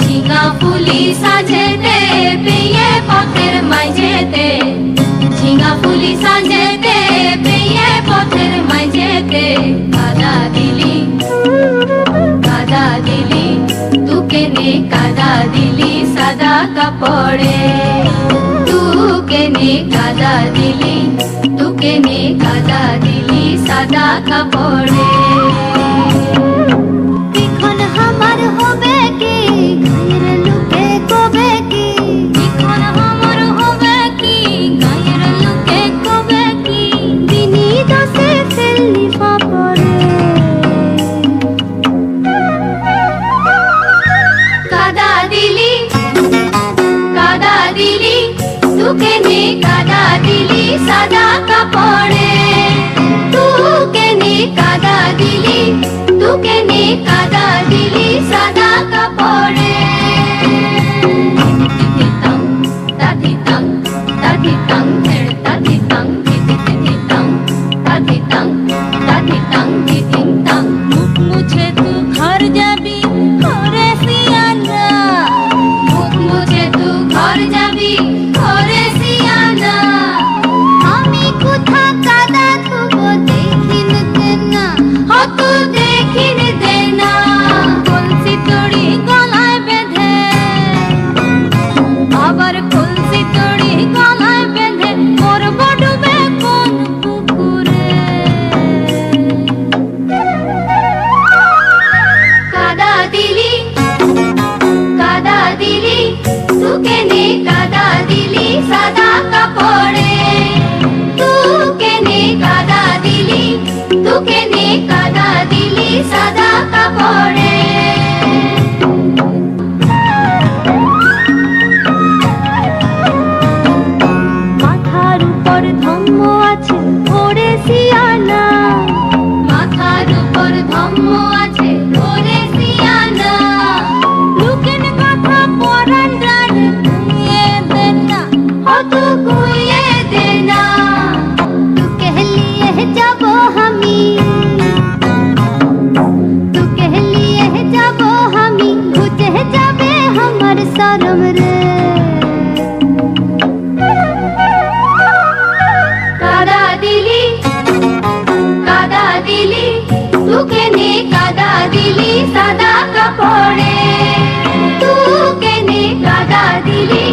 ঝিঙা ফুলি সাজেতে পেয়ে পথের মাঝেতে, ঝিঙা ফুলি সাজেতে পেয়ে পথের মাঝেতে কাদা দিলি তুকে নে কাদা দিলি সাদা কাপড়ে, তুকে নে কাদা দিলি, তুকে নে কাদা দিলি সাদা কাপড়ে। এখন আমার হবে কি গায়ের লোকে কবে কি, এখন আমার হবে কি গায়ের লোকে কবে কি, দিনী দশে ফেললি পাপড়ে। কাদা দিলি তুকে নে কাদা দিলি সাদা কাপড়ে, তুকে নে কাদা দিলি, তুকে নে কাদা দিলি সাদা কাপড়ে। মুখ মুছে তু ঘর যাবি ঘরে সিয়ানা, মুখ মুছে তু ঘর যাবি ঘরে সিয়ানা, আমি কোথা কাদা থুবো দেখিন দেনা, হত দেখিন দেনা, কলসি তড়ি গলায় বেঁধে, আবার কলসি তড়ি গলায় বেঁধে করব ডুবে কোন পুকুরে। কাদা দিলি তুকে নে কাদা দিলি সাদা কাপড়ে, তুকে নে কাদা দিলি, তুকে নে কাদা দিলি সাদা কাপড়ে। মাথার উপর ধম্ম আছে ওরে সিয়ানা, মাথার উপর ধম্ম আছে ওরে সিয়ানা, লুকেন কথা পরান রান কুইয়ে দেনা, হত কুইয়ে দেনা, তুকে লিয়ে যাব আমি, তুকে লিয়ে যাব আমি, ঘুচে যাবে আমার শরম রে। কাদা দিলি তুকে নে কাদা দিলি সাদা কাপড়ে, তুকে নে কাদা দিলি,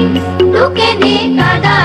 তুকে নে কাদা